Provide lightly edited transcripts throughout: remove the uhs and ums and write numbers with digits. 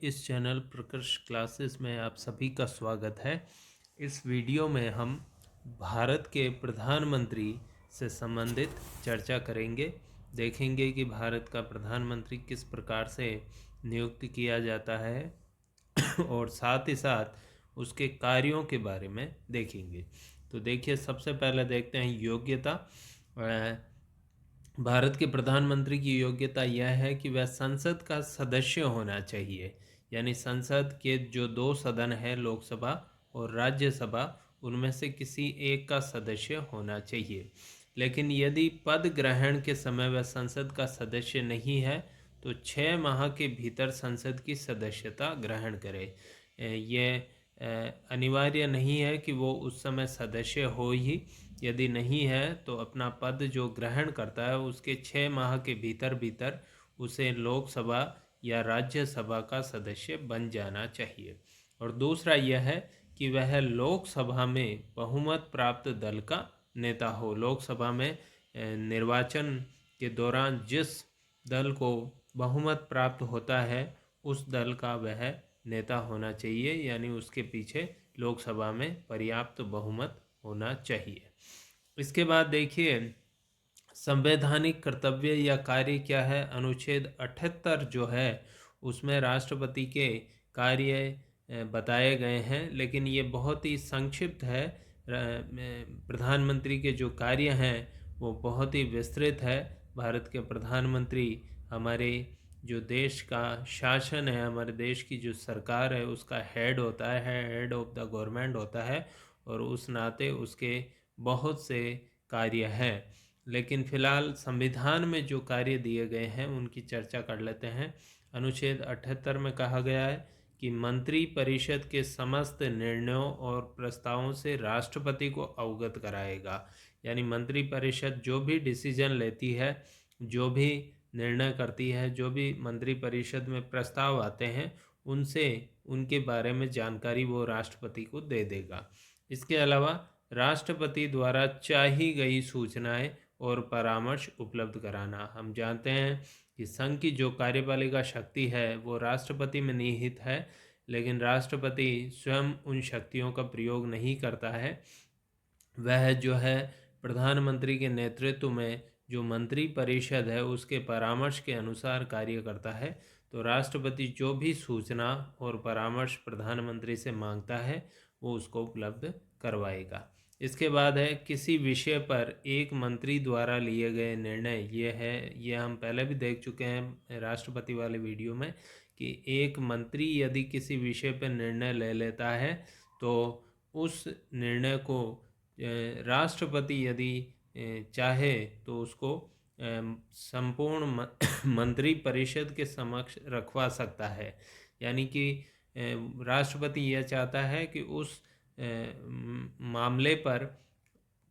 इस channel प्रकर्ष classes में आप सभी का स्वागत है। इस वीडियो में हम भारत के प्रधानमंत्री से संबंधित चर्चा करेंगे। देखेंगे कि भारत का प्रधानमंत्री किस प्रकार से नियुक्त किया जाता है और साथ ही साथ उसके कार्यों के बारे में देखेंगे। तो देखिए, सबसे पहले देखते हैं योग्यता। भारत के प्रधानमंत्री की योग्यता यह है कि वह संसद का सदस्य होना चाहिए, यानी संसद के जो दो सदन है, लोकसभा और राज्यसभा, उनमें से किसी एक का सदस्य होना चाहिए। लेकिन यदि पद ग्रहण के समय वह संसद का सदस्य नहीं है तो 6 माह के भीतर संसद की सदस्यता ग्रहण करे। ये अनिवार्य नहीं है कि वो उस समय सदस्य हो ही। यदि नहीं है तो अपना पद जो ग्रहण करता है उसके 6 माह के भीतर भीतर उसे लोकसभा या राज्यसभा का सदस्य बन जाना चाहिए। और दूसरा यह है कि वह लोकसभा में बहुमत प्राप्त दल का नेता हो। लोकसभा में निर्वाचन के दौरान जिस दल को बहुमत प्राप्त होता है उस दल का वह नेता होना चाहिए, यानी उसके पीछे लोकसभा में पर्याप्त बहुमत होना चाहिए। इसके बाद देखिए, संवैधानिक कर्तव्य या कार्य क्या है। अनुच्छेद 78 जो है उसमें राष्ट्रपति के कार्य बताए गए हैं, लेकिन ये बहुत ही संक्षिप्त है। प्रधानमंत्री के जो कार्य हैं वो बहुत ही विस्तृत है। भारत के प्रधानमंत्री हमारे जो देश का शासन है, हमारे देश की जो सरकार है उसका हेड होता है, हेड ऑफ द गवर्नमेंट होता है, और उस नाते उसके बहुत से कार्य हैं। लेकिन फिलहाल संविधान में जो कार्य दिए गए हैं उनकी चर्चा कर लेते हैं। अनुच्छेद 78 में कहा गया है कि मंत्री परिषद के समस्त निर्णयों और प्रस्तावों से राष्ट्रपति को अवगत कराएगा। यानी मंत्री परिषद जो भी डिसीजन लेती है, जो भी निर्णय करती है, जो भी मंत्री परिषद में प्रस्ताव आते हैं, उनसे उनके बारे में जानकारी वो राष्ट्रपति को दे देगा। इसके अलावा राष्ट्रपति द्वारा चाही गई सूचनाएं और परामर्श उपलब्ध कराना। हम जानते हैं कि संघ की जो कार्यपालिका शक्ति है वो राष्ट्रपति में निहित है, लेकिन राष्ट्रपति स्वयं उन शक्तियों का प्रयोग नहीं करता है। वह जो है प्रधानमंत्री के नेतृत्व में जो मंत्री परिषद है उसके परामर्श के अनुसार कार्य करता है। तो राष्ट्रपति जो भी सूचना और परामर्श प्रधानमंत्री से मांगता है वो उसको उपलब्ध करवाएगा। इसके बाद है किसी विषय पर एक मंत्री द्वारा लिए गए निर्णय। ये हम पहले भी देख चुके हैं राष्ट्रपति वाले वीडियो में कि एक मंत्री यदि किसी विषय पर निर्णय ले लेता है तो उस निर्णय को राष्ट्रपति यदि चाहे तो उसको संपूर्ण मंत्री परिषद के समक्ष रखवा सकता है। यानी कि राष्ट्रपति यह चाहता है कि उस मामले पर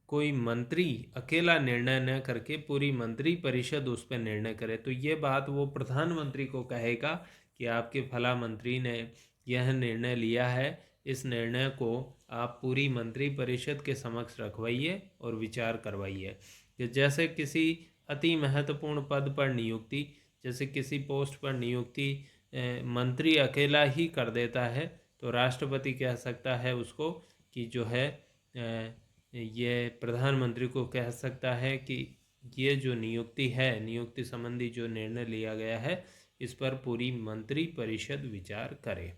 कोई मंत्री अकेला निर्णय न करके पूरी मंत्री परिषद उस पर निर्णय करे। तो ये बात वो प्रधानमंत्री को कहेगा कि आपके फला मंत्री ने यह निर्णय लिया है, इस निर्णय को आप पूरी मंत्री परिषद के समक्ष रखवाइए और विचार करवाइए। कि जैसे किसी अति महत्वपूर्ण पद पर नियुक्ति, जैसे किसी पोस्ट पर नियुक्ति मंत्री अकेला ही कर देता है तो राष्ट्रपति कह सकता है उसको कि जो है ये प्रधानमंत्री को कह सकता है कि ये जो नियुक्ति है, नियुक्ति संबंधी जो निर्णय लिया गया है, इस पर पूरी मंत्री परिषद विचार करे।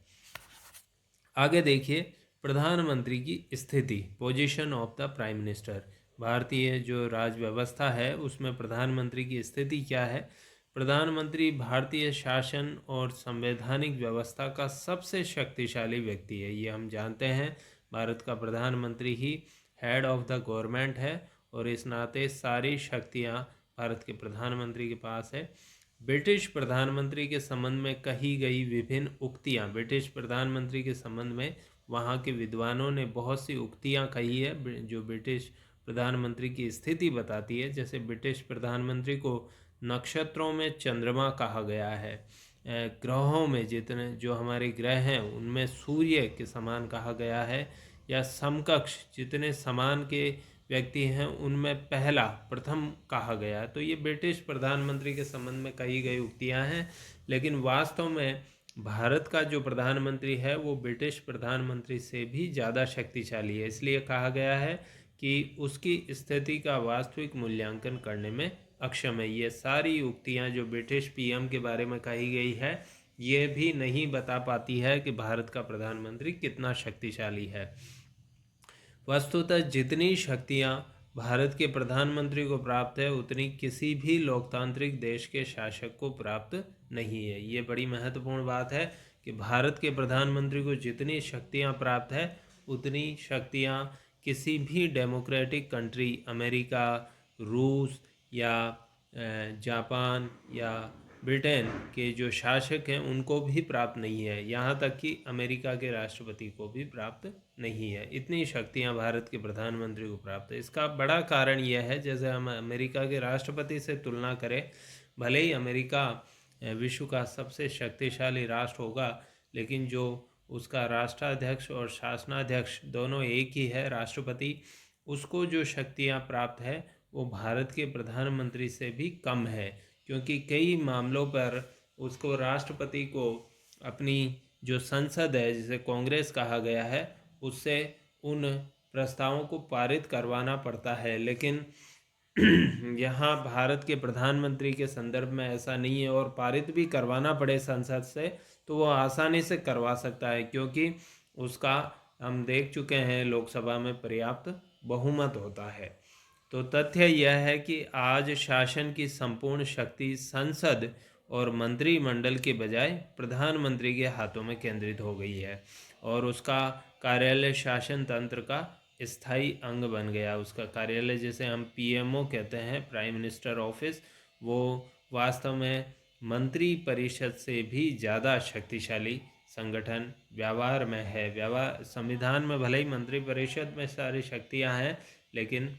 आगे देखिए, प्रधानमंत्री की स्थिति, position of the prime minister. भारतीय जो राज व्यवस्था है उसमें प्रधानमंत्री की स्थिति क्या है। प्रधानमंत्री भारतीय शासन और संवैधानिक व्यवस्था का सबसे शक्तिशाली व्यक्ति है। ये हम जानते हैं, भारत का प्रधानमंत्री ही हेड ऑफ द गवर्नमेंट है और इस नाते सारी शक्तियां भारत के प्रधानमंत्री के पास है। ब्रिटिश प्रधानमंत्री के संबंध में कही गई विभिन्न उक्तियां, ब्रिटिश प्रधानमंत्री के संबंध में वहाँ के विद्वानों ने बहुत सी उक्तियां कही है जो ब्रिटिश प्रधानमंत्री की स्थिति बताती है। जैसे ब्रिटिश प्रधानमंत्री को नक्षत्रों में चंद्रमा कहा गया है, ग्रहों में जितने जो हमारे ग्रह हैं उनमें सूर्य के समान कहा गया है, या समकक्ष जितने समान के व्यक्ति हैं उनमें पहला प्रथम कहा गया। तो ये ब्रिटिश प्रधानमंत्री के संबंध में कही गई उक्तियां हैं, लेकिन वास्तव में भारत का जो प्रधानमंत्री है वो ब्रिटिश प्रधानमंत्री से भी ज़्यादा शक्तिशाली है। इसलिए कहा गया है कि उसकी स्थिति का वास्तविक मूल्यांकन करने में अक्षम है। ये सारी उक्तियां जो ब्रिटिश पीएम के बारे में कही गई है, ये भी नहीं बता पाती है कि भारत का प्रधानमंत्री कितना शक्तिशाली है। वस्तुतः जितनी शक्तियां भारत के प्रधानमंत्री को प्राप्त है, उतनी किसी भी लोकतांत्रिक देश के शासक को प्राप्त नहीं है। ये बड़ी महत्वपूर्ण बात है कि भारत के प्रधानमंत्री को जितनी शक्तियां प्राप्त है, उतनी शक्तियां किसी भी डेमोक्रेटिक कंट्री, अमेरिका, रूस या जापान या ब्रिटेन के जो शासक हैं उनको भी प्राप्त नहीं है। यहाँ तक कि अमेरिका के राष्ट्रपति को भी प्राप्त नहीं है। इतनी शक्तियाँ भारत के प्रधानमंत्री को प्राप्त है। इसका बड़ा कारण यह है, जैसे हम अमेरिका के राष्ट्रपति से तुलना करें, भले ही अमेरिका विश्व का सबसे शक्तिशाली राष्ट्र होगा, लेकिन जो उसका राष्ट्राध्यक्ष और शासनाध्यक्ष दोनों एक ही है, राष्ट्रपति, उसको जो शक्तियाँ प्राप्त है वो भारत के प्रधानमंत्री से भी कम है। क्योंकि कई मामलों पर उसको, राष्ट्रपति को, अपनी जो संसद है जिसे कांग्रेस कहा गया है, उससे उन प्रस्तावों को पारित करवाना पड़ता है। लेकिन यहाँ भारत के प्रधानमंत्री के संदर्भ में ऐसा नहीं है, और पारित भी करवाना पड़े संसद से तो वो आसानी से करवा सकता है, क्योंकि उसका, हम देख चुके हैं, लोकसभा में पर्याप्त बहुमत होता है। तो तथ्य यह है कि आज शासन की संपूर्ण शक्ति संसद और मंत्रिमंडल के बजाय प्रधानमंत्री के हाथों में केंद्रित हो गई है, और उसका कार्यालय शासन तंत्र का स्थायी अंग बन गया। उसका कार्यालय, जैसे हम पीएमओ कहते हैं, प्राइम मिनिस्टर ऑफिस, वो वास्तव में मंत्री परिषद से भी ज़्यादा शक्तिशाली संगठन व्यवहार में है। व्यवहार, संविधान में भले ही मंत्री परिषद में सारी शक्तियां हैं, लेकिन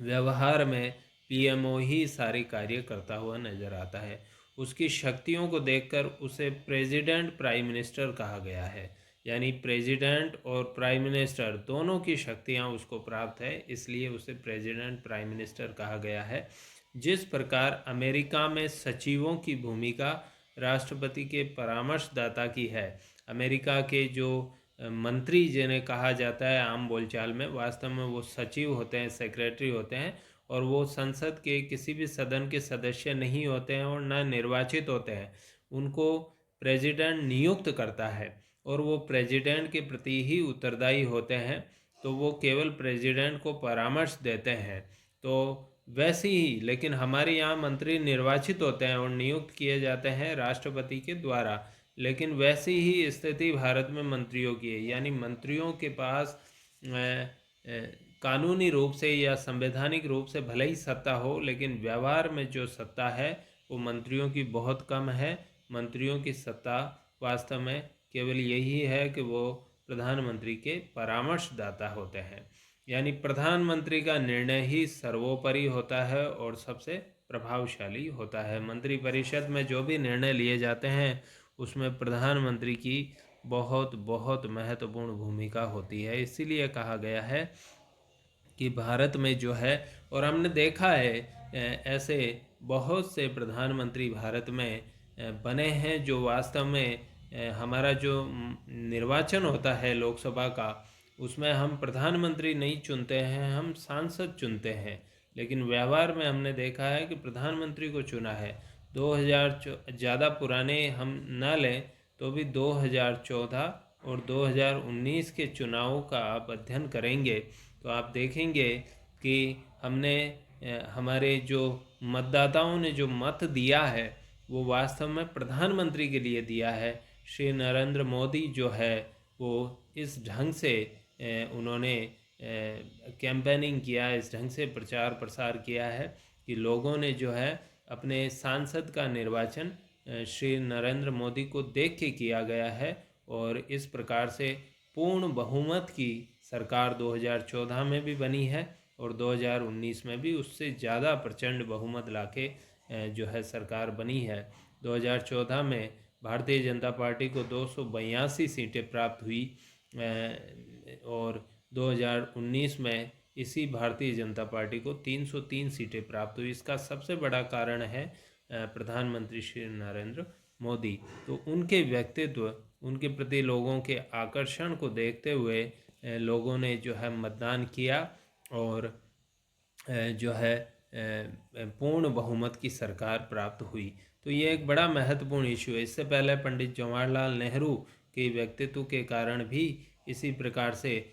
व्यवहार में पीएमओ ही सारे कार्य करता हुआ नजर आता है। उसकी शक्तियों को देखकर उसे प्रेसिडेंट प्राइम मिनिस्टर कहा गया है, यानी प्रेसिडेंट और प्राइम मिनिस्टर दोनों की शक्तियां उसको प्राप्त है, इसलिए उसे प्रेसिडेंट प्राइम मिनिस्टर कहा गया है। जिस प्रकार अमेरिका में सचिवों की भूमिका राष्ट्रपति के परामर्शदाता की है, अमेरिका के जो मंत्री जिन्हें कहा जाता है आम बोलचाल में, वास्तव में वो सचिव होते हैं, सेक्रेटरी होते हैं, और वो संसद के किसी भी सदन के सदस्य नहीं होते हैं और न निर्वाचित होते हैं। उनको प्रेसिडेंट नियुक्त करता है और वो प्रेसिडेंट के प्रति ही उत्तरदायी होते हैं, तो वो केवल प्रेसिडेंट को परामर्श देते हैं। तो वैसे ही, लेकिन हमारे यहाँ मंत्री निर्वाचित होते हैं और नियुक्त किए जाते हैं राष्ट्रपति के द्वारा, लेकिन वैसी ही स्थिति भारत में मंत्रियों की है। यानी मंत्रियों के पास कानूनी रूप से या संवैधानिक रूप से भले ही सत्ता हो, लेकिन व्यवहार में जो सत्ता है वो मंत्रियों की बहुत कम है। मंत्रियों की सत्ता वास्तव में केवल यही है कि वो प्रधानमंत्री के परामर्शदाता होते हैं। यानी प्रधानमंत्री का निर्णय ही सर्वोपरि होता है और सबसे प्रभावशाली होता है। मंत्रिपरिषद में जो भी निर्णय लिए जाते हैं उसमें प्रधानमंत्री की बहुत बहुत महत्वपूर्ण भूमिका होती है। इसीलिए कहा गया है कि भारत में जो है, और हमने देखा है ऐसे बहुत से प्रधानमंत्री भारत में बने हैं जो वास्तव में हमारा जो निर्वाचन होता है लोकसभा का, उसमें हम प्रधानमंत्री नहीं चुनते हैं, हम सांसद चुनते हैं। लेकिन व्यवहार में हमने देखा है कि प्रधानमंत्री को चुना है। 2000 ज़्यादा पुराने हम ना लें तो भी 2014 और 2019 के चुनावों का आप अध्ययन करेंगे तो आप देखेंगे कि हमने हमारे जो मतदाताओं ने जो मत दिया है वो वास्तव में प्रधानमंत्री के लिए दिया है। श्री नरेंद्र मोदी जो है वो इस ढंग से उन्होंने कैंपेनिंग किया, इस ढंग से प्रचार प्रसार किया है कि लोगों ने जो है अपने सांसद का निर्वाचन श्री नरेंद्र मोदी को देख के किया गया है, और इस प्रकार से पूर्ण बहुमत की सरकार 2014 में भी बनी है और 2019 में भी उससे ज़्यादा प्रचंड बहुमत लाके जो है सरकार बनी है। 2014 में भारतीय जनता पार्टी को 282 सीटें प्राप्त हुई और 2019 में इसी भारतीय जनता पार्टी को 303 सीटें प्राप्त हुई। इसका सबसे बड़ा कारण है प्रधानमंत्री श्री नरेंद्र मोदी, तो उनके व्यक्तित्व, उनके प्रति लोगों के आकर्षण को देखते हुए लोगों ने जो है मतदान किया और जो है पूर्ण बहुमत की सरकार प्राप्त हुई। तो ये एक बड़ा महत्वपूर्ण इशू है। इससे पहले पंडित जवाहरलाल नेहरू के व्यक्तित्व के कारण भी इसी प्रकार से,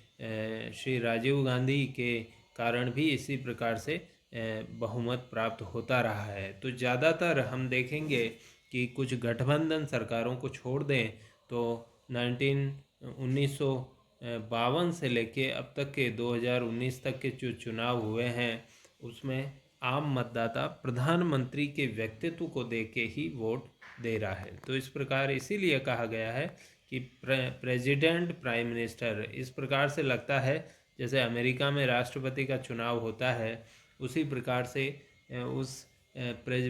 श्री राजीव गांधी के कारण भी इसी प्रकार से बहुमत प्राप्त होता रहा है। तो ज़्यादातर हम देखेंगे कि कुछ गठबंधन सरकारों को छोड़ दें तो 1952 से लेके अब तक के 2019 तक के जो चुनाव हुए हैं उसमें आम मतदाता प्रधानमंत्री के व्यक्तित्व को देख के ही वोट दे रहा है। तो इस प्रकार इसीलिए कहा गया है कि प्रेसिडेंट प्राइम मिनिस्टर, इस प्रकार से लगता है जैसे अमेरिका में राष्ट्रपति का चुनाव होता है, उसी प्रकार से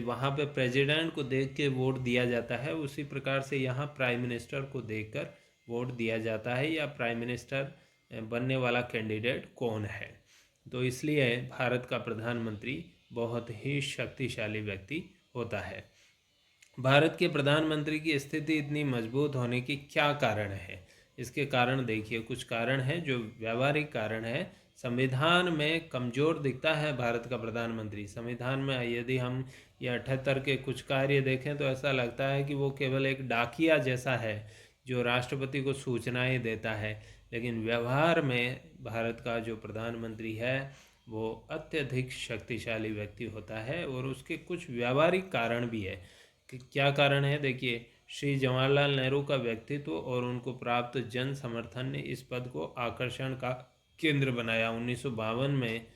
वहाँ पे प्रेसिडेंट को देख के वोट दिया जाता है, उसी प्रकार से यहाँ प्राइम मिनिस्टर को देखकर वोट दिया जाता है या प्राइम मिनिस्टर बनने वाला कैंडिडेट कौन है। तो इसलिए भारत का प्रधानमंत्री बहुत ही शक्तिशाली व्यक्ति होता है। भारत के प्रधानमंत्री की स्थिति इतनी मजबूत होने की क्या कारण है? इसके कारण देखिए, कुछ कारण हैं जो व्यावहारिक कारण है। संविधान में कमज़ोर दिखता है भारत का प्रधानमंत्री। संविधान में यदि हम ये 78 के कुछ कार्य देखें तो ऐसा लगता है कि वो केवल एक डाकिया जैसा है जो राष्ट्रपति को सूचनाएं देता है, लेकिन व्यवहार में भारत का जो प्रधानमंत्री है वो अत्यधिक शक्तिशाली व्यक्ति होता है। और उसके कुछ व्यावहारिक कारण भी है। कि क्या कारण है? देखिए, श्री जवाहरलाल नेहरू का व्यक्तित्व और उनको प्राप्त जन समर्थन ने इस पद को आकर्षण का केंद्र बनाया। 1952 में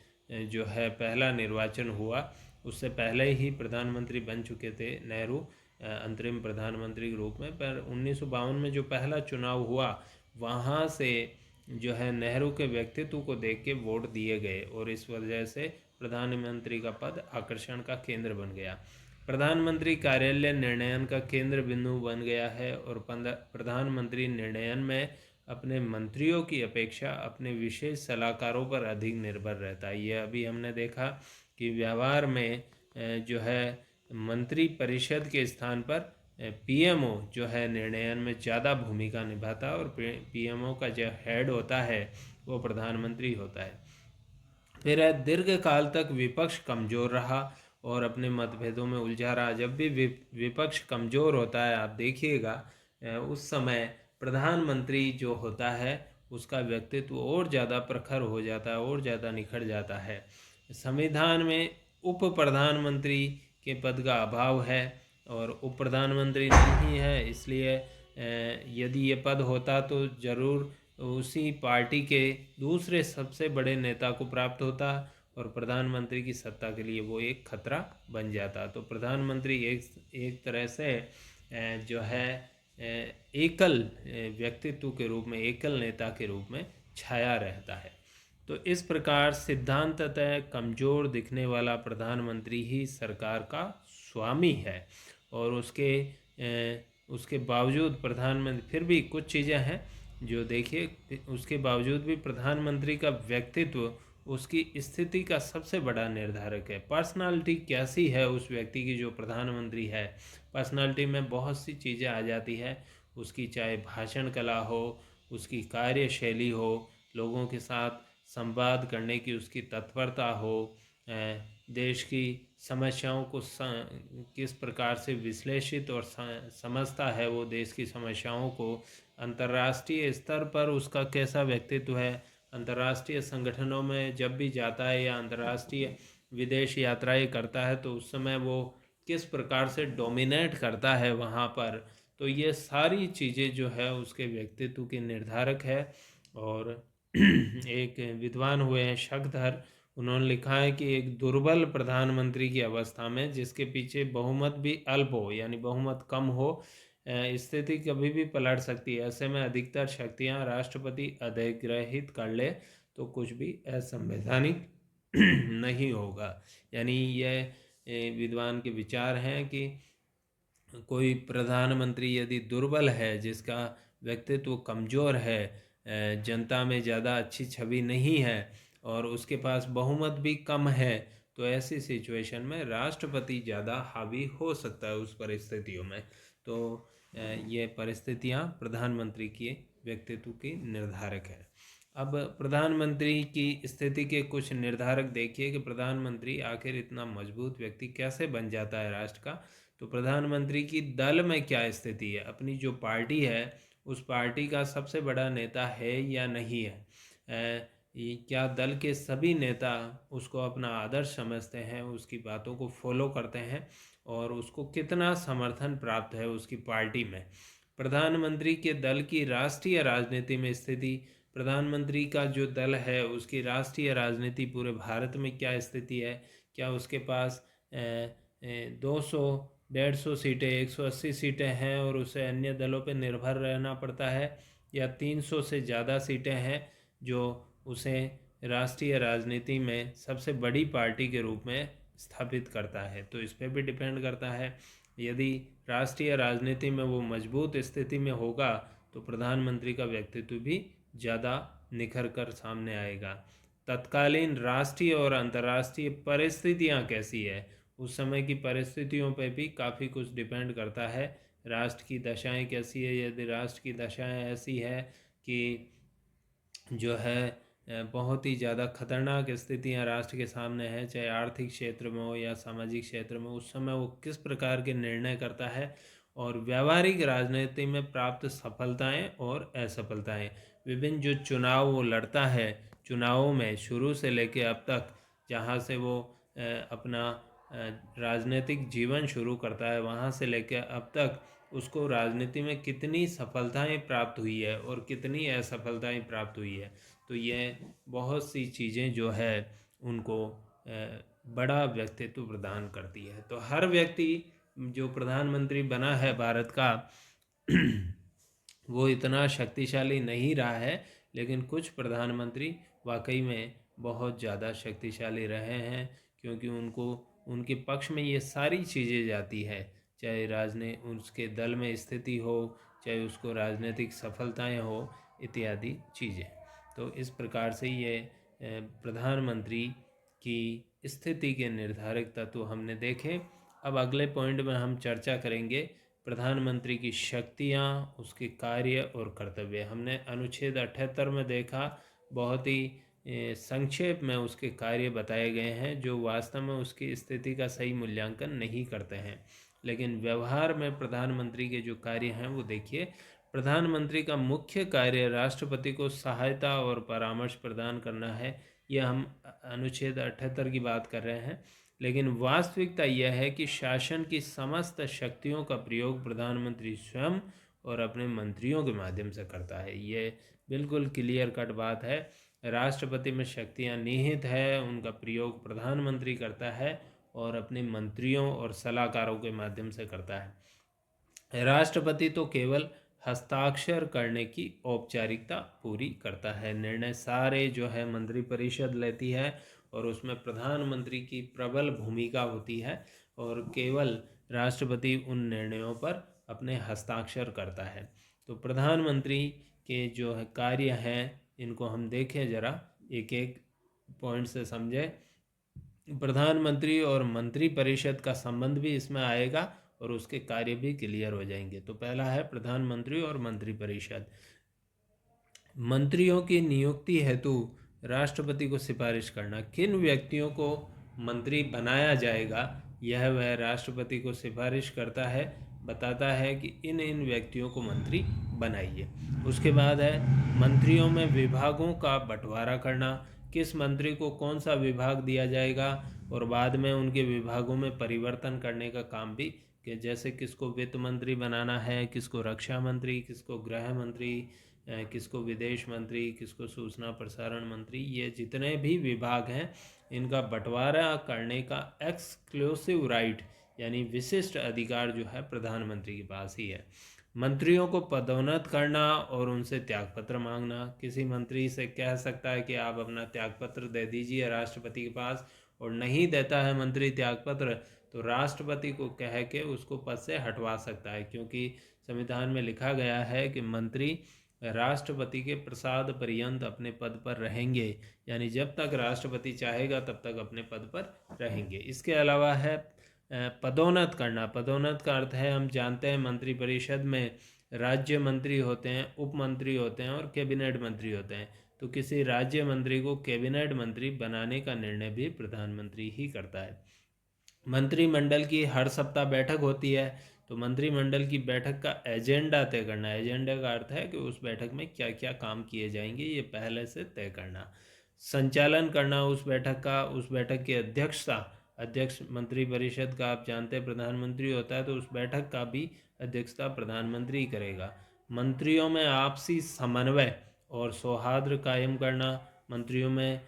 जो है पहला निर्वाचन हुआ, उससे पहले ही प्रधानमंत्री बन चुके थे नेहरू अंतरिम प्रधानमंत्री के रूप में, पर 1952 में जो पहला चुनाव हुआ वहाँ से जो है नेहरू के व्यक्तित्व को देख के वोट दिए गए और इस वजह से प्रधानमंत्री का पद आकर्षण का केंद्र बन गया। प्रधानमंत्री कार्यालय निर्णयन का केंद्र बिंदु बन गया है और प्रधानमंत्री निर्णयन में अपने मंत्रियों की अपेक्षा अपने विशेष सलाहकारों पर अधिक निर्भर रहता है। ये अभी हमने देखा कि व्यवहार में जो है मंत्री परिषद के स्थान पर पीएमओ जो है निर्णयन में ज़्यादा भूमिका निभाता है और पीएमओ का जो हेड होता है वो प्रधानमंत्री होता है। फिर दीर्घकाल तक विपक्ष कमज़ोर रहा और अपने मतभेदों में उलझा रहा। जब भी विपक्ष कमज़ोर होता है, आप देखिएगा उस समय प्रधानमंत्री जो होता है उसका व्यक्तित्व और ज़्यादा प्रखर हो जाता है और ज़्यादा निखर जाता है। संविधान में उप प्रधानमंत्री के पद का अभाव है और उप प्रधानमंत्री नहीं है, इसलिए यदि ये पद होता तो ज़रूर उसी पार्टी के दूसरे सबसे बड़े नेता को प्राप्त होता और प्रधानमंत्री की सत्ता के लिए वो एक खतरा बन जाता। तो प्रधानमंत्री एक तरह से जो है एकल व्यक्तित्व के रूप में, एकल नेता के रूप में छाया रहता है। तो इस प्रकार सिद्धांततः कमज़ोर दिखने वाला प्रधानमंत्री ही सरकार का स्वामी है और उसके बावजूद प्रधानमंत्री, फिर भी कुछ चीज़ें हैं जो देखिए, उसके बावजूद भी प्रधानमंत्री का व्यक्तित्व उसकी स्थिति का सबसे बड़ा निर्धारक है। पर्सनालिटी कैसी है उस व्यक्ति की जो प्रधानमंत्री है, पर्सनालिटी में बहुत सी चीज़ें आ जाती है। उसकी चाहे भाषण कला हो, उसकी कार्यशैली हो, लोगों के साथ संवाद करने की उसकी तत्परता हो, देश की समस्याओं को किस प्रकार से विश्लेषित और समझता है वो देश की समस्याओं को, अंतर्राष्ट्रीय स्तर पर उसका कैसा व्यक्तित्व है, अंतर्राष्ट्रीय संगठनों में जब भी जाता है या अंतर्राष्ट्रीय विदेश यात्राएं करता है तो उस समय वो किस प्रकार से डोमिनेट करता है वहाँ पर। तो ये सारी चीज़ें जो है उसके व्यक्तित्व के निर्धारक है। और एक विद्वान हुए हैं शक्धर, उन्होंने लिखा है कि एक दुर्बल प्रधानमंत्री की अवस्था में जिसके पीछे बहुमत भी अल्प हो यानी बहुमत कम हो, स्थिति कभी भी पलट सकती है। ऐसे में अधिकतर शक्तियां राष्ट्रपति अधिग्रहित कर ले तो कुछ भी असंवैधानिक नहीं होगा। यानी ये विद्वान के विचार हैं कि कोई प्रधानमंत्री यदि दुर्बल है, जिसका व्यक्तित्व कमज़ोर है, जनता में ज़्यादा अच्छी छवि नहीं है और उसके पास बहुमत भी कम है, तो ऐसी सिचुएशन में राष्ट्रपति ज़्यादा हावी हो सकता है उस परिस्थितियों में। तो ये परिस्थितियाँ प्रधानमंत्री के व्यक्तित्व की निर्धारक है। अब प्रधानमंत्री की स्थिति के कुछ निर्धारक देखिए कि प्रधानमंत्री आखिर इतना मजबूत व्यक्ति कैसे बन जाता है राष्ट्र का। तो प्रधानमंत्री की दल में क्या स्थिति है, अपनी जो पार्टी है उस पार्टी का सबसे बड़ा नेता है या नहीं है, क्या दल के सभी नेता उसको अपना आदर्श समझते हैं, उसकी बातों को फॉलो करते हैं और उसको कितना समर्थन प्राप्त है उसकी पार्टी में। प्रधानमंत्री के दल की राष्ट्रीय राजनीति में स्थिति, प्रधानमंत्री का जो दल है उसकी राष्ट्रीय राजनीति पूरे भारत में क्या स्थिति है, क्या उसके पास 200 150 सीटें 180 सीटें हैं और उसे अन्य दलों पर निर्भर रहना पड़ता है, या 300 से ज़्यादा सीटें हैं जो उसे राष्ट्रीय राजनीति में सबसे बड़ी पार्टी के रूप में स्थापित करता है। तो इस पर भी डिपेंड करता है। यदि राष्ट्रीय राजनीति में वो मजबूत स्थिति में होगा तो प्रधानमंत्री का व्यक्तित्व भी ज़्यादा निखर कर सामने आएगा। तत्कालीन राष्ट्रीय और अंतर्राष्ट्रीय परिस्थितियाँ कैसी है, उस समय की परिस्थितियों पर भी काफ़ी कुछ डिपेंड करता है। राष्ट्र की दशाएं कैसी है, यदि राष्ट्र की दशाएं ऐसी है कि जो है बहुत ही ज़्यादा खतरनाक स्थितियां राष्ट्र के सामने हैं, चाहे आर्थिक क्षेत्र में हो या सामाजिक क्षेत्र में, उस समय वो किस प्रकार के निर्णय करता है और व्यावहारिक राजनीति में प्राप्त सफलताएं और असफलताएं, विभिन्न जो चुनाव वो लड़ता है, चुनावों में शुरू से लेकर अब तक जहाँ से वो अपना राजनीतिक जीवन शुरू करता है वहाँ से लेकर अब तक उसको राजनीति में कितनी सफलताएं प्राप्त हुई है और कितनी असफलताएं प्राप्त हुई है। तो ये बहुत सी चीज़ें जो है उनको बड़ा व्यक्तित्व प्रदान करती है। तो हर व्यक्ति जो प्रधानमंत्री बना है भारत का वो इतना शक्तिशाली नहीं रहा है, लेकिन कुछ प्रधानमंत्री वाकई में बहुत ज़्यादा शक्तिशाली रहे हैं, क्योंकि उनको उनके पक्ष में ये सारी चीज़ें जाती है, चाहे उसके दल में स्थिति हो, चाहे उसको राजनीतिक सफलताएं हो, इत्यादि चीज़ें। तो इस प्रकार से ये प्रधानमंत्री की स्थिति के निर्धारक तत्व हमने देखे। अब अगले पॉइंट में हम चर्चा करेंगे प्रधानमंत्री की शक्तियाँ, उसके कार्य और कर्तव्य। हमने अनुच्छेद 78 में देखा, बहुत ही संक्षेप में उसके कार्य बताए गए हैं जो वास्तव में उसकी स्थिति का सही मूल्यांकन नहीं करते हैं, लेकिन व्यवहार में प्रधानमंत्री के जो कार्य हैं वो देखिए। प्रधानमंत्री का मुख्य कार्य राष्ट्रपति को सहायता और परामर्श प्रदान करना है। यह हम अनुच्छेद 78 की बात कर रहे हैं, लेकिन वास्तविकता यह है कि शासन की समस्त शक्तियों का प्रयोग प्रधानमंत्री स्वयं और अपने मंत्रियों के माध्यम से करता है। ये बिल्कुल क्लियर कट बात है। राष्ट्रपति में शक्तियां निहित है, उनका प्रयोग प्रधानमंत्री करता है और अपने मंत्रियों और सलाहकारों के माध्यम से करता है। राष्ट्रपति तो केवल हस्ताक्षर करने की औपचारिकता पूरी करता है, निर्णय सारे जो है मंत्रिपरिषद लेती है और उसमें प्रधानमंत्री की प्रबल भूमिका होती है और केवल राष्ट्रपति उन निर्णयों पर अपने हस्ताक्षर करता है। तो प्रधानमंत्री के जो है कार्य हैं इनको हम देखें ज़रा, एक एक पॉइंट से समझें। प्रधानमंत्री और मंत्रिपरिषद का संबंध भी इसमें आएगा और उसके कार्य भी क्लियर हो जाएंगे। तो पहला है प्रधानमंत्री और मंत्रिपरिषद। मंत्रियों की नियुक्ति हेतु राष्ट्रपति को सिफारिश करना, किन व्यक्तियों को मंत्री बनाया जाएगा यह वह राष्ट्रपति को सिफारिश करता है, बताता है कि इन इन व्यक्तियों को मंत्री बनाइए। उसके बाद है मंत्रियों में विभागों का बंटवारा करना, किस मंत्री को कौन सा विभाग दिया जाएगा और बाद में उनके विभागों में परिवर्तन करने का काम भी, कि जैसे किसको वित्त मंत्री बनाना है, किसको रक्षा मंत्री, किसको गृह मंत्री, किसको विदेश मंत्री, किसको सूचना प्रसारण मंत्री, ये जितने भी विभाग हैं इनका बंटवारा करने का एक्सक्लूसिव राइट यानी विशिष्ट अधिकार जो है प्रधानमंत्री के पास ही है। मंत्रियों को पदोन्नत करना और उनसे त्यागपत्र मांगना, किसी मंत्री से कह सकता है कि आप अपना त्यागपत्र दे दीजिए राष्ट्रपति के पास, और नहीं देता है मंत्री त्यागपत्र तो राष्ट्रपति को कह के उसको पद से हटवा सकता है, क्योंकि संविधान में लिखा गया है कि मंत्री राष्ट्रपति के प्रसाद पर्यंत अपने पद पर रहेंगे, यानी जब तक राष्ट्रपति चाहेगा तब तक अपने पद पर रहेंगे। इसके अलावा है पदोन्नत करना। पदोन्नत का अर्थ है, हम जानते हैं मंत्रिपरिषद में राज्य मंत्री होते हैं, उप मंत्री होते हैं और कैबिनेट मंत्री होते हैं। तो किसी राज्य मंत्री को कैबिनेट मंत्री बनाने का निर्णय भी प्रधानमंत्री ही करता है। मंत्रिमंडल की हर सप्ताह बैठक होती है, तो मंत्रिमंडल की बैठक का एजेंडा तय करना। एजेंडा का अर्थ है कि उस बैठक में क्या क्या काम किए जाएंगे, ये पहले से तय करना। संचालन करना उस बैठक का, उस बैठक की अध्यक्षता, अध्यक्ष मंत्रिपरिषद का आप जानते हैं प्रधानमंत्री होता है, तो उस बैठक का भी अध्यक्षता प्रधानमंत्री करेगा। मंत्रियों में आपसी समन्वय और सौहार्द कायम करना। मंत्रियों में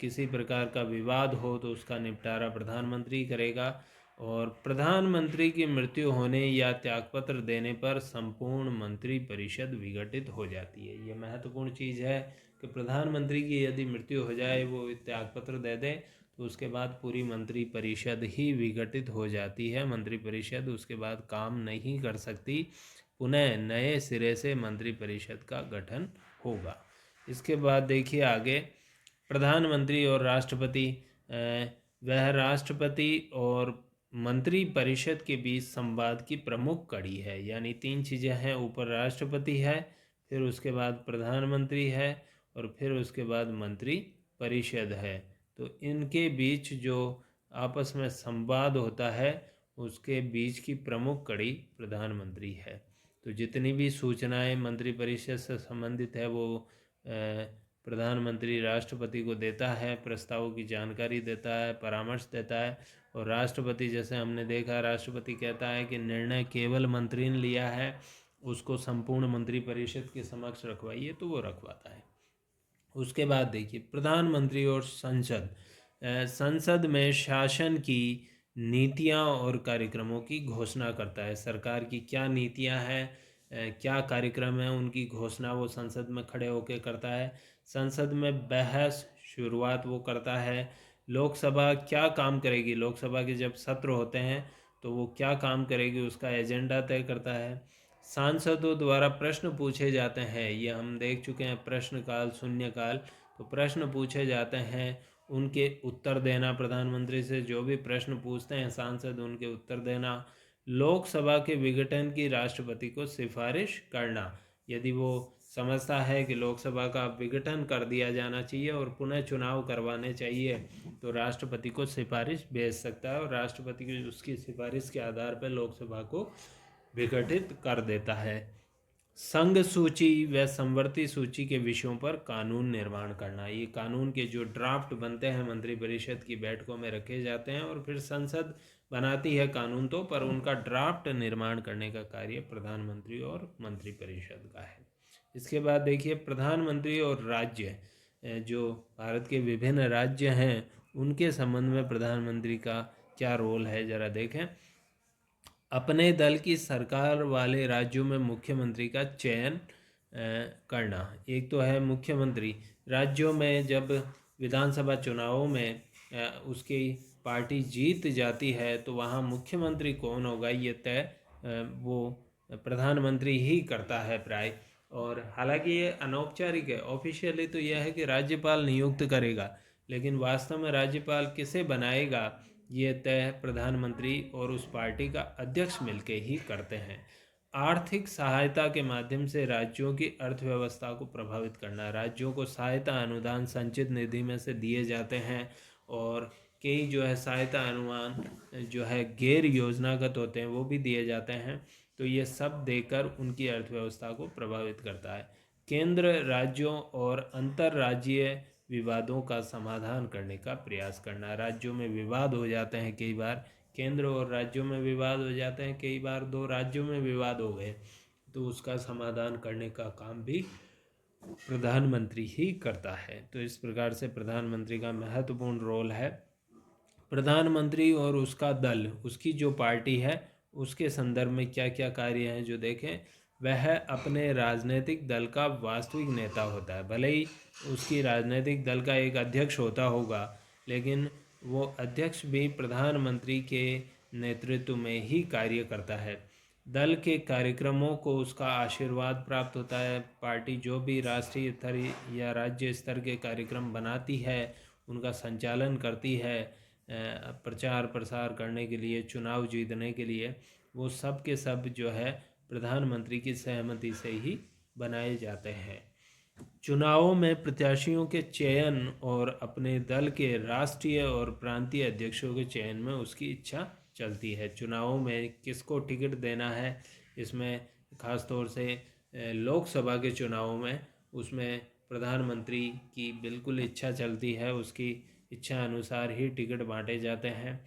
किसी प्रकार का विवाद हो तो उसका निपटारा प्रधानमंत्री करेगा। और प्रधानमंत्री की मृत्यु होने या त्यागपत्र देने पर संपूर्ण मंत्रिपरिषद विघटित हो जाती है। ये महत्वपूर्ण चीज़ है कि प्रधानमंत्री की यदि मृत्यु हो जाए, वो त्यागपत्र दे दे, तो उसके बाद पूरी मंत्रिपरिषद ही विघटित हो जाती है। मंत्रिपरिषद उसके बाद काम नहीं कर सकती, पुनः नए सिरे से मंत्रिपरिषद का गठन होगा। इसके बाद देखिए आगे, प्रधानमंत्री और राष्ट्रपति। वह राष्ट्रपति और मंत्रिपरिषद के बीच संवाद की प्रमुख कड़ी है। यानी तीन चीज़ें हैं, ऊपर राष्ट्रपति है, फिर उसके बाद प्रधानमंत्री है और फिर उसके बाद मंत्री परिषद है। तो इनके बीच जो आपस में संवाद होता है, उसके बीच की प्रमुख कड़ी प्रधानमंत्री है। तो जितनी भी सूचनाएं मंत्रिपरिषद से संबंधित है, वो प्रधानमंत्री राष्ट्रपति को देता है, प्रस्तावों की जानकारी देता है, परामर्श देता है। और राष्ट्रपति, जैसे हमने देखा, राष्ट्रपति कहता है कि निर्णय केवल मंत्री ने लिया है, उसको संपूर्ण मंत्रिपरिषद के समक्ष रखवाइए, तो वो रखवाता है। उसके बाद देखिए प्रधानमंत्री और संसद। संसद में शासन की नीतियां और कार्यक्रमों की घोषणा करता है। सरकार की क्या नीतियां हैं, क्या कार्यक्रम है, उनकी घोषणा वो संसद में खड़े होकर करता है। संसद में बहस शुरुआत वो करता है। लोकसभा क्या काम करेगी, लोकसभा के जब सत्र होते हैं तो वो क्या काम करेगी, उसका एजेंडा तय करता है। सांसदों द्वारा प्रश्न पूछे जाते हैं, ये हम देख चुके हैं, प्रश्नकाल, शून्यकाल। तो प्रश्न पूछे जाते हैं, उनके उत्तर देना, प्रधानमंत्री से जो भी प्रश्न पूछते हैं सांसद, उनके उत्तर देना। लोकसभा के विघटन की राष्ट्रपति को सिफारिश करना। यदि वो समझता है कि लोकसभा का विघटन कर दिया जाना चाहिए और पुनः चुनाव करवाने चाहिए, तो राष्ट्रपति को सिफारिश भेज सकता है और राष्ट्रपति की उसकी सिफारिश के आधार पर लोकसभा को विघटित कर देता है। संघ सूची व संवर्ती सूची के विषयों पर कानून निर्माण करना। ये कानून के जो ड्राफ्ट बनते हैं मंत्रिपरिषद की बैठकों में रखे जाते हैं और फिर संसद बनाती है कानून, तो पर उनका ड्राफ्ट निर्माण करने का कार्य प्रधानमंत्री और मंत्रिपरिषद का है। इसके बाद देखिए प्रधानमंत्री और राज्य। जो भारत के विभिन्न राज्य हैं, उनके संबंध में प्रधानमंत्री का क्या रोल है, ज़रा देखें। अपने दल की सरकार वाले राज्यों में मुख्यमंत्री का चयन करना। एक तो है मुख्यमंत्री, राज्यों में जब विधानसभा चुनावों में उसकी पार्टी जीत जाती है तो वहाँ मुख्यमंत्री कौन होगा, ये तय वो प्रधानमंत्री ही करता है प्राय। और हालांकि ये अनौपचारिक है, ऑफिशियली तो यह है कि राज्यपाल नियुक्त करेगा, लेकिन वास्तव में राज्यपाल किसे बनाएगा ये तय प्रधानमंत्री और उस पार्टी का अध्यक्ष मिलकर ही करते हैं। आर्थिक सहायता के माध्यम से राज्यों की अर्थव्यवस्था को प्रभावित करना। राज्यों को सहायता अनुदान संचित निधि में से दिए जाते हैं और कई जो है सहायता अनुमान जो है गैर योजनागत होते हैं, वो भी दिए जाते हैं। तो ये सब देकर उनकी अर्थव्यवस्था को प्रभावित करता है। केंद्र राज्यों और अंतर्राज्यीय विवादों का समाधान करने का प्रयास करना। राज्यों में विवाद हो जाते हैं, कई बार केंद्र और राज्यों में विवाद हो जाते हैं, कई बार दो राज्यों में विवाद हो गए, तो उसका समाधान करने का काम भी प्रधानमंत्री ही करता है। तो इस प्रकार से प्रधानमंत्री का महत्वपूर्ण रोल है। प्रधानमंत्री और उसका दल, उसकी जो पार्टी है, उसके संदर्भ में क्या क्या कार्य हैं जो देखें। वह अपने राजनीतिक दल का वास्तविक नेता होता है। भले ही उसकी राजनीतिक दल का एक अध्यक्ष होता होगा, लेकिन वो अध्यक्ष भी प्रधानमंत्री के नेतृत्व में ही कार्य करता है। दल के कार्यक्रमों को उसका आशीर्वाद प्राप्त होता है। पार्टी जो भी राष्ट्रीय स्तर या राज्य स्तर के कार्यक्रम बनाती है, उनका संचालन करती है, प्रचार प्रसार करने के लिए, चुनाव जीतने के लिए, वो सब के सब जो है प्रधानमंत्री की सहमति से ही बनाए जाते हैं। चुनावों में प्रत्याशियों के चयन और अपने दल के राष्ट्रीय और प्रांतीय अध्यक्षों के चयन में उसकी इच्छा चलती है। चुनावों में किसको टिकट देना है, इसमें खास तौर से लोकसभा के चुनावों में उसमें प्रधानमंत्री की बिल्कुल इच्छा चलती है, उसकी इच्छा अनुसार ही टिकट बांटे जाते हैं।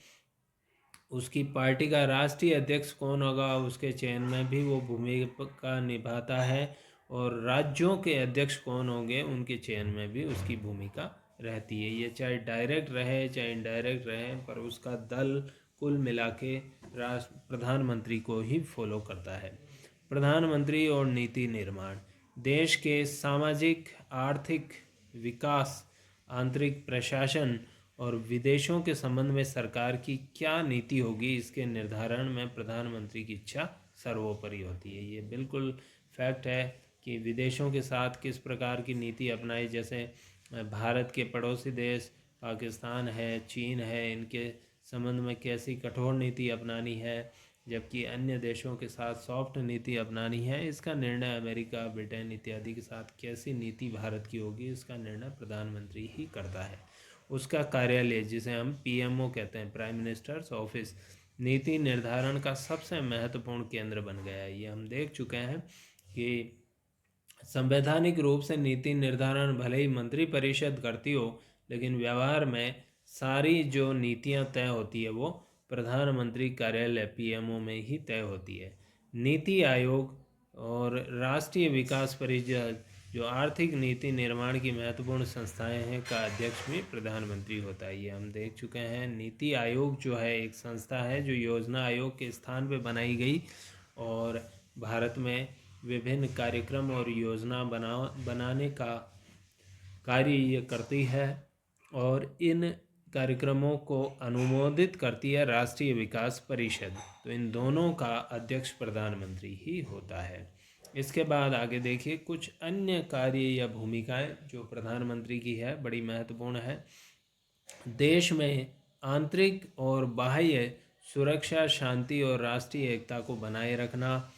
उसकी पार्टी का राष्ट्रीय अध्यक्ष कौन होगा, उसके चयन में भी वो भूमिका निभाता है, और राज्यों के अध्यक्ष कौन होंगे उनके चयन में भी उसकी भूमिका रहती है। ये चाहे डायरेक्ट रहे चाहे इनडायरेक्ट रहे, पर उसका दल कुल मिला के राष्ट्र प्रधानमंत्री को ही फॉलो करता है। प्रधानमंत्री और नीति निर्माण, देश के सामाजिक आर्थिक विकास, आंतरिक प्रशासन और विदेशों के संबंध में सरकार की क्या नीति होगी, इसके निर्धारण में प्रधानमंत्री की इच्छा सर्वोपरि होती है। ये बिल्कुल फैक्ट है कि विदेशों के साथ किस प्रकार की नीति अपनाई, जैसे भारत के पड़ोसी देश पाकिस्तान है, चीन है, इनके संबंध में कैसी कठोर नीति अपनानी है, जबकि अन्य देशों के साथ सॉफ्ट नीति अपनानी है, इसका निर्णय अमेरिका, ब्रिटेन इत्यादि के साथ कैसी नीति भारत की होगी, इसका निर्णय प्रधानमंत्री ही करता है। उसका कार्यालय, जिसे हम पीएमओ कहते हैं, प्राइम मिनिस्टर्स ऑफिस, नीति निर्धारण का सबसे महत्वपूर्ण केंद्र बन गया है। ये हम देख चुके हैं कि संवैधानिक रूप से नीति निर्धारण भले ही मंत्रिपरिषद करती हो, लेकिन व्यवहार में सारी जो नीतियां तय होती है वो प्रधानमंत्री कार्यालय पीएमओ में ही तय होती है। नीति आयोग और राष्ट्रीय विकास परिषद, जो आर्थिक नीति निर्माण की महत्वपूर्ण संस्थाएं हैं, का अध्यक्ष भी प्रधानमंत्री होता है। ये हम देख चुके हैं। नीति आयोग जो है एक संस्था है जो योजना आयोग के स्थान पे बनाई गई, और भारत में विभिन्न कार्यक्रम और योजना बनाने का कार्य ये करती है, और इन कार्यक्रमों को अनुमोदित करती है राष्ट्रीय विकास परिषद। तो इन दोनों का अध्यक्ष प्रधानमंत्री ही होता है। इसके बाद आगे देखिए कुछ अन्य कार्य या भूमिकाएं जो प्रधानमंत्री की है, बड़ी महत्वपूर्ण है। देश में आंतरिक और बाह्य सुरक्षा, शांति और राष्ट्रीय एकता को बनाए रखना,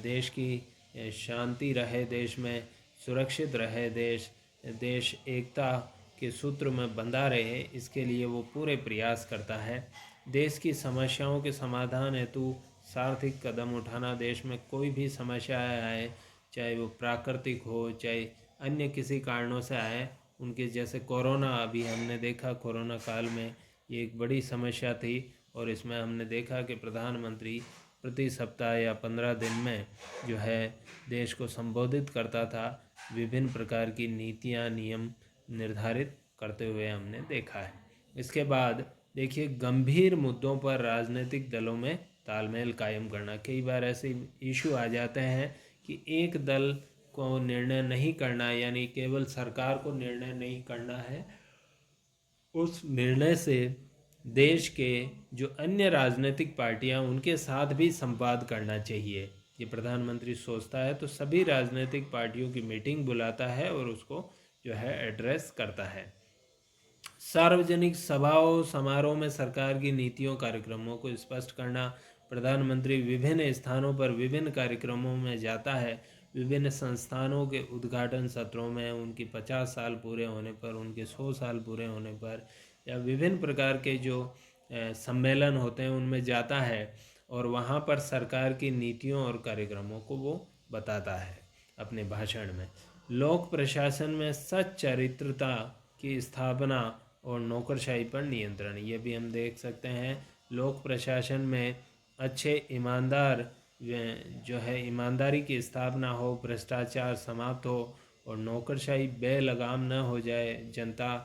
देश की शांति रहे, देश में सुरक्षित रहे, देश एकता के सूत्र में बंधा रहे, इसके लिए वो पूरे प्रयास करता है। देश की समस्याओं के समाधान हेतु सार्थक कदम उठाना, देश में कोई भी समस्या आए, चाहे वो प्राकृतिक हो चाहे अन्य किसी कारणों से आए, उनके जैसे कोरोना, अभी हमने देखा कोरोना काल में ये एक बड़ी समस्या थी, और इसमें हमने देखा कि प्रधानमंत्री प्रति सप्ताह या 15 दिन में जो है देश को संबोधित करता था, विभिन्न प्रकार की नीतियां नियम निर्धारित करते हुए हमने देखा है। इसके बाद देखिए गंभीर मुद्दों पर राजनीतिक दलों में तालमेल कायम करना। कई बार ऐसे इशू आ जाते हैं कि एक दल को निर्णय नहीं करना, यानी केवल सरकार को निर्णय नहीं करना है, उस निर्णय से देश के जो अन्य राजनीतिक पार्टियां उनके साथ भी संवाद करना चाहिए। ये प्रधानमंत्री सोचता है तो सभी राजनीतिक पार्टियों की मीटिंग बुलाता है और उसको जो है एड्रेस करता है। सार्वजनिक सभाओं समारोह में सरकार की नीतियों कार्यक्रमों को स्पष्ट करना। प्रधानमंत्री विभिन्न स्थानों पर विभिन्न कार्यक्रमों में जाता है, विभिन्न संस्थानों के उद्घाटन सत्रों में, उनकी 50 साल पूरे होने पर, उनके 100 साल पूरे होने पर, या विभिन्न प्रकार के जो सम्मेलन होते हैं उनमें जाता है, और वहाँ पर सरकार की नीतियों और कार्यक्रमों को वो बताता है अपने भाषण में। लोक प्रशासन में सच्चरित्रता की स्थापना और नौकरशाही पर नियंत्रण, ये भी हम देख सकते हैं। लोक प्रशासन में अच्छे ईमानदार जो है ईमानदारी की स्थापना हो, भ्रष्टाचार समाप्त हो, और नौकरशाही बेलगाम न हो जाए, जनता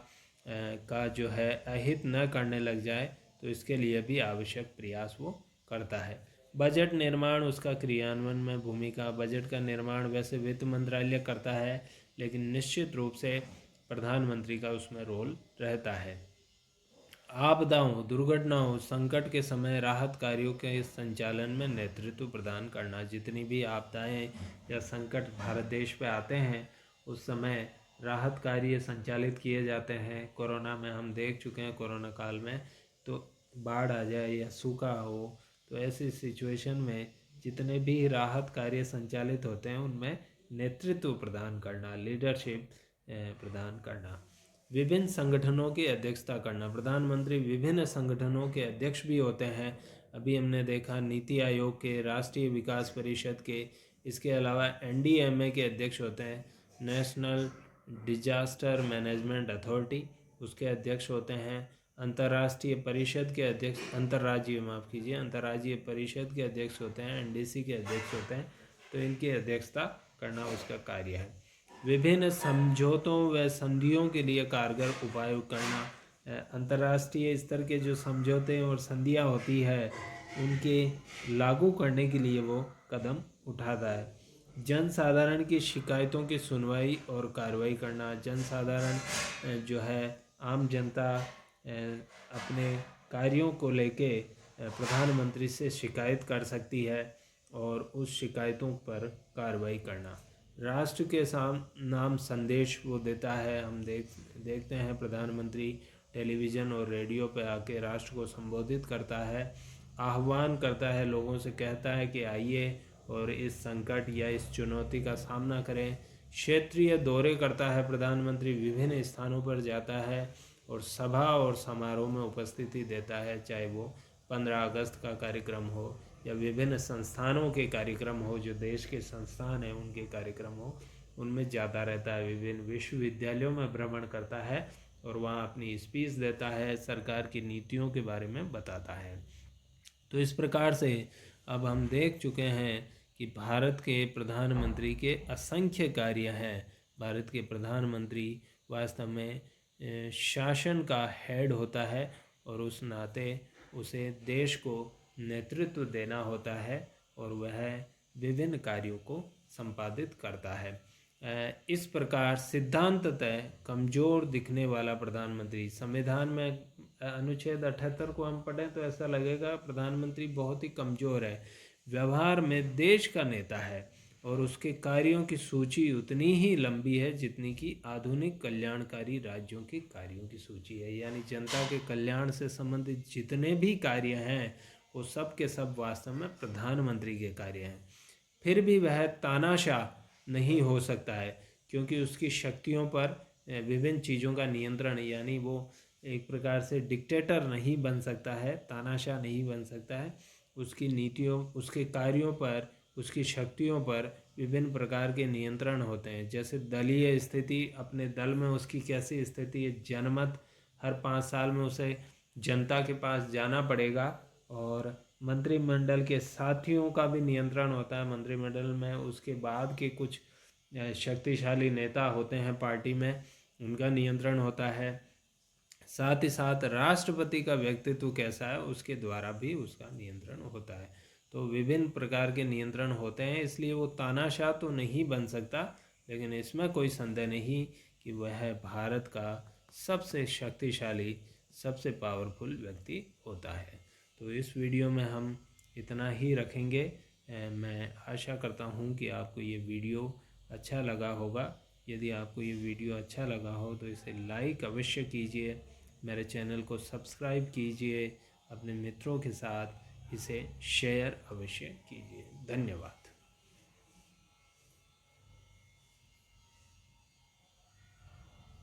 का जो है अहित न करने लग जाए, तो इसके लिए भी आवश्यक प्रयास वो करता है। बजट निर्माण, उसका क्रियान्वयन में भूमिका। बजट का निर्माण वैसे वित्त मंत्रालय करता है, लेकिन निश्चित रूप से प्रधानमंत्री का उसमें रोल रहता है। आपदाओं, दुर्घटनाओं, संकट के समय राहत कार्यों के संचालन में नेतृत्व प्रदान करना। जितनी भी आपदाएं या संकट भारत देश पे आते हैं, उस समय राहत कार्य संचालित किए जाते हैं। कोरोना में हम देख चुके हैं, कोरोना काल में तो बाढ़ आ जाए या सूखा हो, तो ऐसी सिचुएशन में जितने भी राहत कार्य संचालित होते हैं उनमें नेतृत्व प्रदान करना, लीडरशिप प्रदान करना। विभिन्न संगठनों की अध्यक्षता करना। प्रधानमंत्री विभिन्न संगठनों के अध्यक्ष भी होते हैं। अभी हमने देखा नीति आयोग के, राष्ट्रीय विकास परिषद के, इसके अलावा NDMA के अध्यक्ष होते हैं, नेशनल डिजास्टर मैनेजमेंट अथॉरिटी, उसके अध्यक्ष होते हैं। अंतर्राष्ट्रीय परिषद के अध्यक्ष, अंतर्राज्यीय परिषद के अध्यक्ष होते हैं, NDC के अध्यक्ष होते हैं। तो इनकी अध्यक्षता करना उसका कार्य है। विभिन्न समझौतों व संधियों के लिए कारगर उपाय करना। अंतर्राष्ट्रीय स्तर के जो समझौते और संधियाँ होती है उनके लागू करने के लिए वो कदम उठाता है। जन साधारण की शिकायतों की सुनवाई और कार्रवाई करना। जन साधारण जो है, आम जनता अपने कार्यों को लेके प्रधानमंत्री से शिकायत कर सकती है और उस शिकायतों पर कार्रवाई करना। राष्ट्र के नाम संदेश वो देता है। हम देखते हैं प्रधानमंत्री टेलीविज़न और रेडियो पे आके राष्ट्र को संबोधित करता है, आह्वान करता है, लोगों से कहता है कि आइए और इस संकट या इस चुनौती का सामना करें। क्षेत्रीय दौरे करता है प्रधानमंत्री, विभिन्न स्थानों पर जाता है और सभा और समारोह में उपस्थिति देता है, चाहे वो 15 अगस्त का कार्यक्रम हो या विभिन्न संस्थानों के कार्यक्रम हो, जो देश के संस्थान हैं उनके कार्यक्रम हो, उनमें जाता रहता है। विभिन्न विश्वविद्यालयों में भ्रमण करता है और वहाँ अपनी स्पीच देता है, सरकार की नीतियों के बारे में बताता है। तो इस प्रकार से अब हम देख चुके हैं कि भारत के प्रधानमंत्री के असंख्य कार्य हैं। भारत के प्रधानमंत्री वास्तव में शासन का हेड होता है और उस नाते उसे देश को नेतृत्व देना होता है और वह विभिन्न कार्यों को संपादित करता है। इस प्रकार सिद्धांततः कमज़ोर दिखने वाला प्रधानमंत्री, संविधान में अनुच्छेद 78 को हम पढ़ें तो ऐसा लगेगा प्रधानमंत्री बहुत ही कमज़ोर है। व्यवहार में देश का नेता है और उसके कार्यों की सूची उतनी ही लंबी है जितनी कि आधुनिक कल्याणकारी राज्यों के कार्यों की सूची है। यानी जनता के कल्याण से संबंधित जितने भी कार्य हैं वो सब के सब वास्तव में प्रधानमंत्री के कार्य हैं। फिर भी वह तानाशाह नहीं हो सकता है क्योंकि उसकी शक्तियों पर विभिन्न चीज़ों का नियंत्रण, यानी वो एक प्रकार से डिक्टेटर नहीं बन सकता है, तानाशाह नहीं बन सकता है। उसकी नीतियों, उसके कार्यों पर, उसकी शक्तियों पर विभिन्न प्रकार के नियंत्रण होते हैं। जैसे दलीय स्थिति, अपने दल में उसकी कैसी स्थिति है, जनमत, हर 5 साल में उसे जनता के पास जाना पड़ेगा और मंत्रिमंडल के साथियों का भी नियंत्रण होता है। मंत्रिमंडल में उसके बाद के कुछ शक्तिशाली नेता होते हैं पार्टी में, उनका नियंत्रण होता है। साथ ही साथ राष्ट्रपति का व्यक्तित्व कैसा है उसके द्वारा भी उसका नियंत्रण होता है। तो विभिन्न प्रकार के नियंत्रण होते हैं, इसलिए वो तानाशाह तो नहीं बन सकता, लेकिन इसमें कोई संदेह नहीं कि वह भारत का सबसे शक्तिशाली, सबसे पावरफुल व्यक्ति होता है। तो इस वीडियो में हम इतना ही रखेंगे। मैं आशा करता हूँ कि आपको ये वीडियो अच्छा लगा होगा। यदि आपको ये वीडियो अच्छा लगा हो तो इसे लाइक अवश्य कीजिए, मेरे चैनल को सब्सक्राइब कीजिए, अपने मित्रों के साथ इसे शेयर अवश्य कीजिए। धन्यवाद।